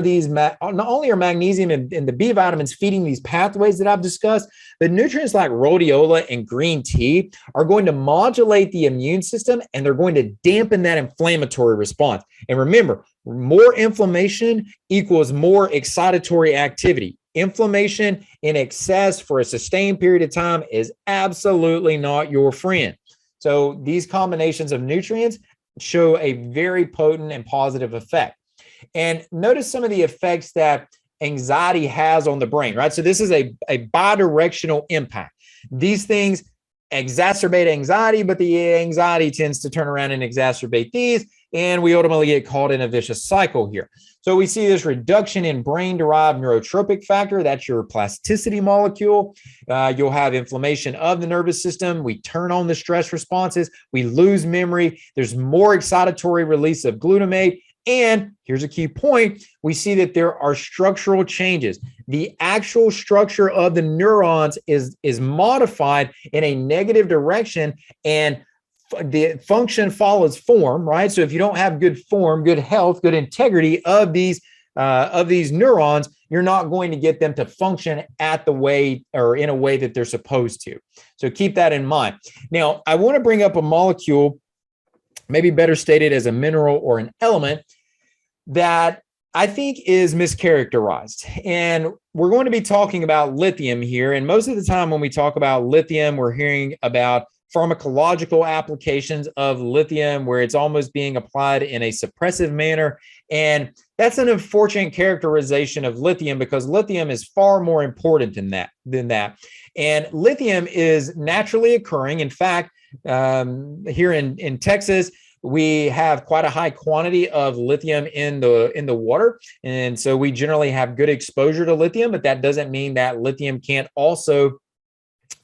[SPEAKER 1] magnesium and the B vitamins feeding these pathways that I've discussed, but nutrients like rhodiola and green tea are going to modulate the immune system, and they're going to dampen that inflammatory response. And remember, more inflammation equals more excitatory activity. Inflammation in excess for a sustained period of time is absolutely not your friend. So these combinations of nutrients show a very potent and positive effect. And notice some of the effects that anxiety has on the brain, right? So this is a bidirectional impact. These things exacerbate anxiety, but the anxiety tends to turn around and exacerbate these, and we ultimately get caught in a vicious cycle here. So we see this reduction in brain-derived neurotropic factor. That's your plasticity molecule. You'll have inflammation of the nervous system. We turn on the stress responses. We lose memory. There's more excitatory release of glutamate. And here's a key point. We see that there are structural changes. The actual structure of the neurons is modified in a negative direction, and the function follows form, right? So if you don't have good form, good health, good integrity of these neurons, you're not going to get them to function at the way or in a way that they're supposed to. So keep that in mind. Now, I want to bring up a molecule, maybe better stated as a mineral or an element, that I think is mischaracterized. And we're going to be talking about lithium here. And most of the time when we talk about lithium, we're hearing about pharmacological applications of lithium where it's almost being applied in a suppressive manner. And that's an unfortunate characterization of lithium because lithium is far more important than that. And lithium is naturally occurring. In fact, here in Texas, we have quite a high quantity of lithium in the water. And so we generally have good exposure to lithium, but that doesn't mean that lithium can't also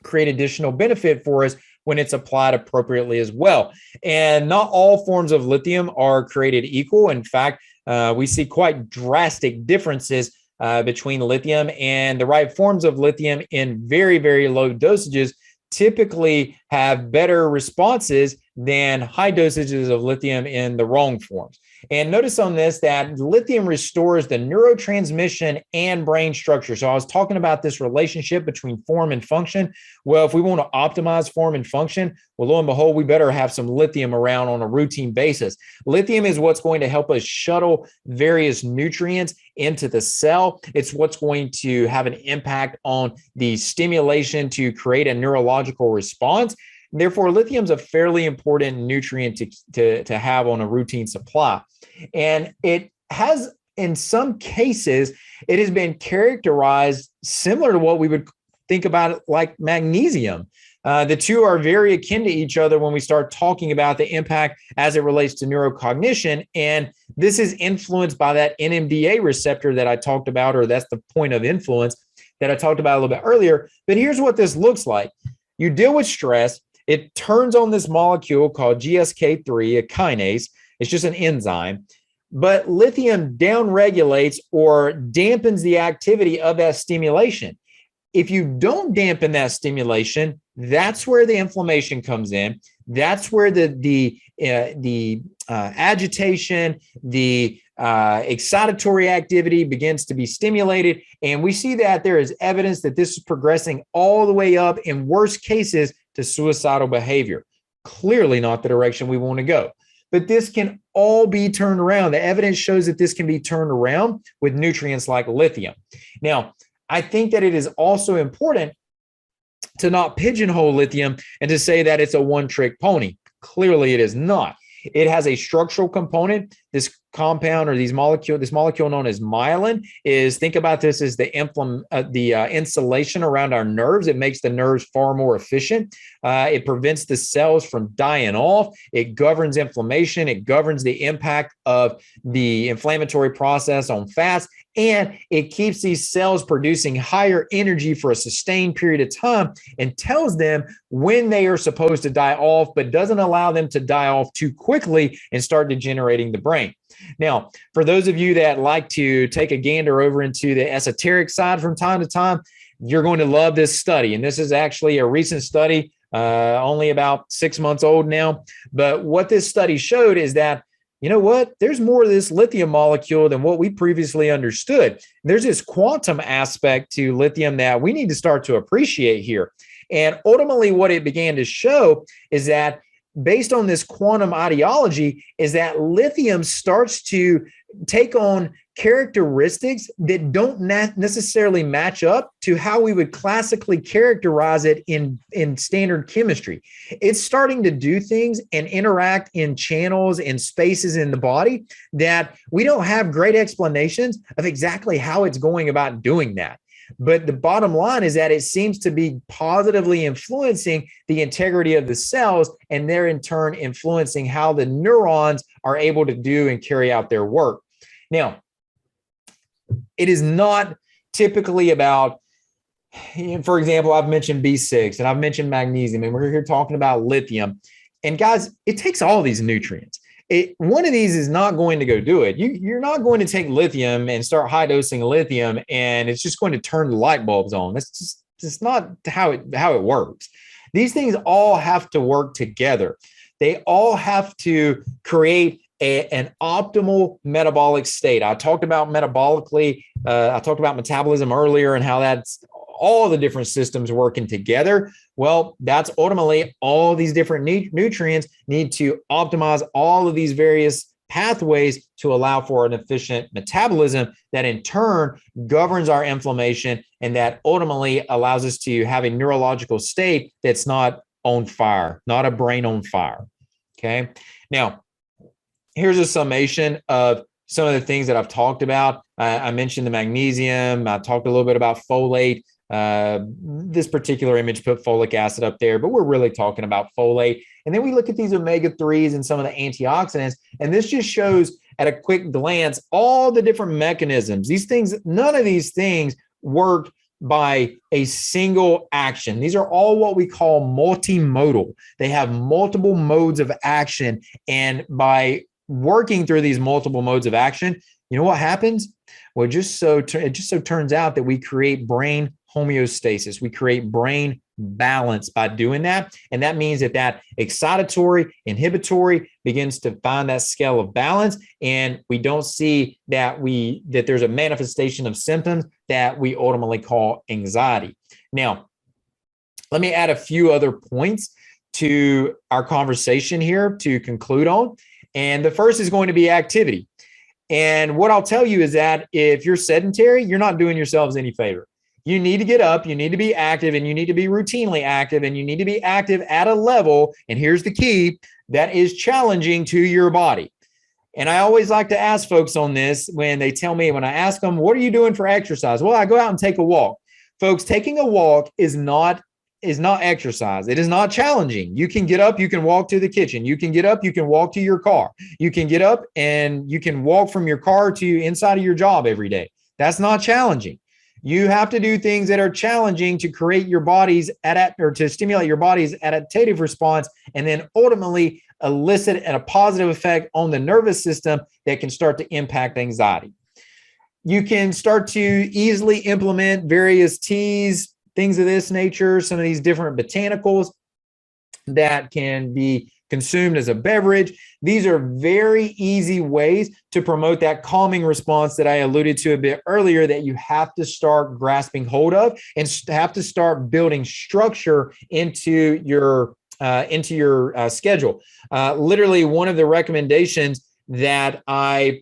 [SPEAKER 1] create additional benefit for us when it's applied appropriately as well. And not all forms of lithium are created equal. In fact, we see quite drastic differences between lithium, and the right forms of lithium in very, very low dosages typically have better responses than high dosages of lithium in the wrong forms. And notice on this that lithium restores the neurotransmission and brain structure. So I was talking about this relationship between form and function. Well, if we want to optimize form and function, well, lo and behold, we better have some lithium around on a routine basis. Lithium is what's going to help us shuttle various nutrients into the cell. It's what's going to have an impact on the stimulation to create a neurological response. Therefore, lithium is a fairly important nutrient to have on a routine supply. And it has in some cases, it has been characterized similar to what we would think about like magnesium. The two are very akin to each other when we start talking about the impact as it relates to neurocognition. And this is influenced by that NMDA receptor that I talked about, or that's the point of influence that I talked about a little bit earlier. But here's what this looks like. You deal with stress. It turns on this molecule called GSK3, a kinase. It's just an enzyme. But lithium downregulates or dampens the activity of that stimulation. If you don't dampen that stimulation, that's where the inflammation comes in. That's where the agitation, the excitatory activity begins to be stimulated. And we see that there is evidence that this is progressing all the way up, in worst cases, to suicidal behavior. Clearly not the direction we want to go. But this can all be turned around. The evidence shows that this can be turned around with nutrients like lithium. Now, I think that it is also important to not pigeonhole lithium and to say that it's a one-trick pony. Clearly, it is not. It has a structural component. This compound, or this molecule known as myelin, think about this as the insulation around our nerves. It makes the nerves far more efficient. It prevents the cells from dying off. It governs inflammation. It governs the impact of the inflammatory process on fats. And it keeps these cells producing higher energy for a sustained period of time and tells them when they are supposed to die off, but doesn't allow them to die off too quickly and start degenerating the brain. Now, for those of you that like to take a gander over into the esoteric side from time to time, you're going to love this study. And this is actually a recent study, only about 6 months old now. But what this study showed is that, you know what, there's more of this lithium molecule than what we previously understood. There's this quantum aspect to lithium that we need to start to appreciate here. And ultimately, what it began to show is that, based on this quantum ideology, is that lithium starts to take on characteristics that don't necessarily match up to how we would classically characterize it in standard chemistry. It's starting to do things and interact in channels and spaces in the body that we don't have great explanations of exactly how it's going about doing that. But the bottom line is that it seems to be positively influencing the integrity of the cells, and they're in turn influencing how the neurons are able to do and carry out their work. Now, it is not typically about, for example, I've mentioned B6 and I've mentioned magnesium, and we're here talking about lithium. And guys, it takes all these nutrients. One of these is not going to go do it. You're not going to take lithium and start high dosing lithium and it's just going to turn the light bulbs on. That's just not how it works. These things all have to work together. They all have to create an optimal metabolic state. I talked about metabolically. I talked about metabolism earlier and how that's all the different systems working together. Well, that's ultimately all these different nutrients need to optimize all of these various pathways to allow for an efficient metabolism that in turn governs our inflammation, and that ultimately allows us to have a neurological state that's not on fire, not a brain on fire. Okay. Now, here's a summation of some of the things that I've talked about. I mentioned the magnesium. I talked a little bit about folate. This particular image put folic acid up there, but we're really talking about folate. And then we look at these omega-3s and some of the antioxidants, and this just shows at a quick glance all the different mechanisms. These things, none of these things work by a single action. These are all what we call multimodal. They have multiple modes of action, and by working through these multiple modes of action, you know what happens? Well, it just so turns out that we create brain homeostasis. We create brain balance by doing that. And that means that excitatory, inhibitory begins to find that scale of balance. And we don't see that there's a manifestation of symptoms that we ultimately call anxiety. Now, let me add a few other points to our conversation here to conclude on. And the first is going to be activity. And what I'll tell you is that if you're sedentary, you're not doing yourselves any favor. You need to get up, you need to be active, and you need to be routinely active, and you need to be active at a level, and here's the key, that is challenging to your body. And I always like to ask folks on this when they tell me, when I ask them, what are you doing for exercise? Well, I go out and take a walk. Folks, taking a walk is not exercise. It is not challenging. You can get up, you can walk to the kitchen. You can get up, you can walk to your car. You can get up and you can walk from your car to inside of your job every day. That's not challenging. You have to do things that are challenging to create your body's or to stimulate your body's adaptive response, and then ultimately elicit a positive effect on the nervous system that can start to impact anxiety. You can start to easily implement various teas, things of this nature, some of these different botanicals that can be consumed as a beverage. These are very easy ways to promote that calming response that I alluded to a bit earlier, that you have to start grasping hold of and have to start building structure into your schedule. Literally, one of the recommendations that I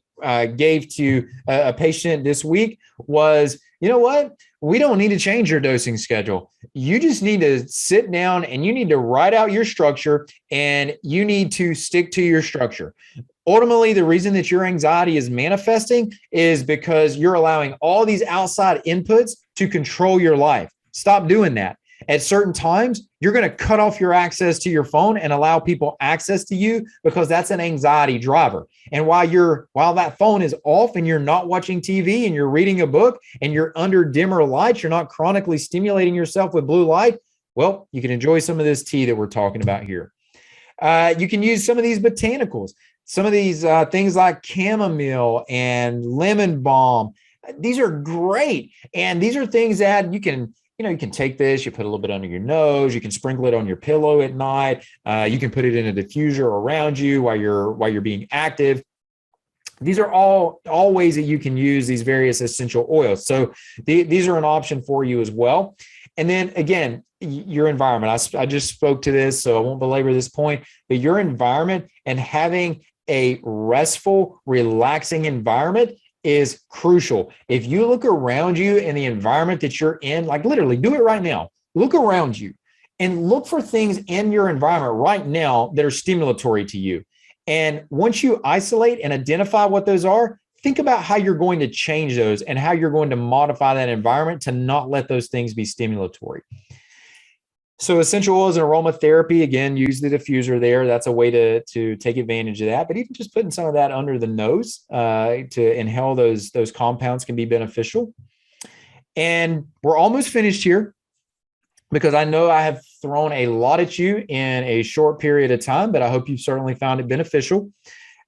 [SPEAKER 1] gave to a patient this week was, you know what? We don't need to change your dosing schedule. You just need to sit down and you need to write out your structure, and you need to stick to your structure. Ultimately, the reason that your anxiety is manifesting is because you're allowing all these outside inputs to control your life. Stop doing that. At certain times, you're going to cut off your access to your phone and allow people access to you, because that's an anxiety driver. And while that phone is off and you're not watching TV and you're reading a book and you're under dimmer lights, you're not chronically stimulating yourself with blue light, well, you can enjoy some of this tea that we're talking about here. You can use some of these botanicals, some of these things like chamomile and lemon balm. These are great. And these are things that you can take this, you put a little bit under your nose, you can sprinkle it on your pillow at night. You can put it in a diffuser around you while you're being active. These are all ways that you can use these various essential oils. So these are an option for you as well. And then again, your environment. I just spoke to this, so I won't belabor this point, but your environment and having a restful, relaxing environment is crucial. If you look around you in the environment that you're in, like literally do it right now, look around you and look for things in your environment right now that are stimulatory to you. And once you isolate and identify what those are, think about how you're going to change those and how you're going to modify that environment to not let those things be stimulatory. So essential oils and aromatherapy, again, use the diffuser there. That's a way to take advantage of that. But even just putting some of that under the nose to inhale those compounds can be beneficial. And we're almost finished here, because I know I have thrown a lot at you in a short period of time, but I hope you've certainly found it beneficial.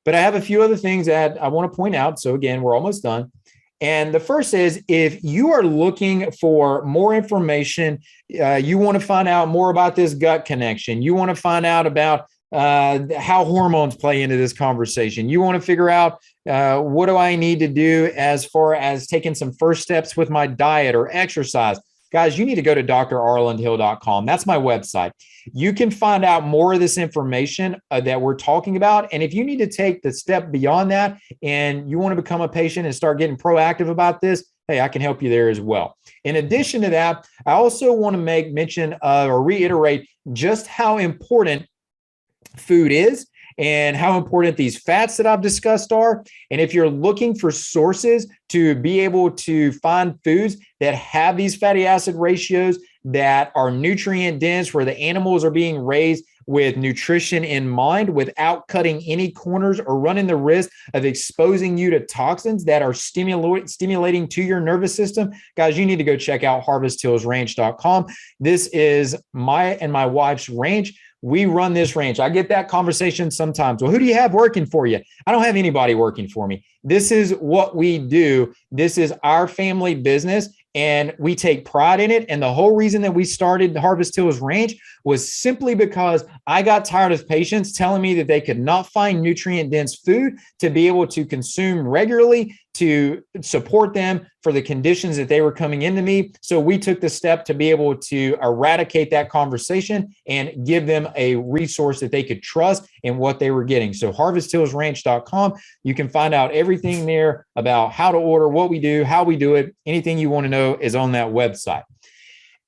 [SPEAKER 1] But I have a few other things that I want to point out. So again, we're almost done. And the first is, if you are looking for more information, you want to find out more about this gut connection, you want to find out about how hormones play into this conversation, you want to figure out what do I need to do as far as taking some first steps with my diet or exercise, guys, you need to go to drarlandhill.com. That's my website. You can find out more of this information that we're talking about. And if you need to take the step beyond that and you want to become a patient and start getting proactive about this, hey, I can help you there as well. In addition to that, I also want to make mention of or reiterate just how important food is and how important these fats that I've discussed are. And if you're looking for sources to be able to find foods that have these fatty acid ratios that are nutrient dense, where the animals are being raised with nutrition in mind without cutting any corners or running the risk of exposing you to toxins that are stimulating to your nervous system, guys, you need to go check out harvesthillsranch.com. This is my and my wife's ranch. We run this ranch. I get that conversation sometimes. Well, who do you have working for you? I don't have anybody working for me. This is what we do. This is our family business, and we take pride in it. And the whole reason that we started Harvest Hills Ranch was simply because I got tired of patients telling me that they could not find nutrient-dense food to be able to consume regularly to support them for the conditions that they were coming into me. So we took the step to be able to eradicate that conversation and give them a resource that they could trust in what they were getting. So harvesthillsranch.com, you can find out everything there about how to order, what we do, how we do it. Anything you want to know is on that website.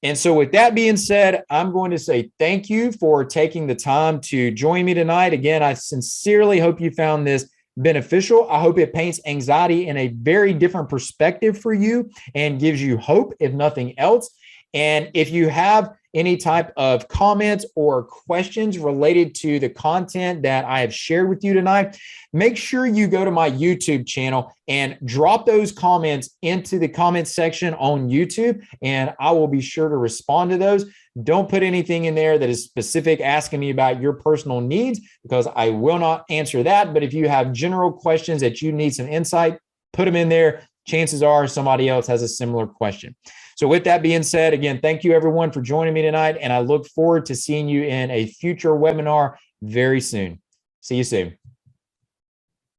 [SPEAKER 1] And so with that being said, I'm going to say thank you for taking the time to join me tonight. Again, I sincerely hope you found this beneficial. I hope it paints anxiety in a very different perspective for you and gives you hope, if nothing else. And if you have any type of comments or questions related to the content that I have shared with you tonight, make sure you go to my YouTube channel and drop those comments into the comment section on YouTube, and I will be sure to respond to those. Don't put anything in there that is specific asking me about your personal needs, because I will not answer that. But if you have general questions that you need some insight, put them in there. Chances are somebody else has a similar question. So with that being said, again, thank you everyone for joining me tonight, and I look forward to seeing you in a future webinar very soon. See you soon.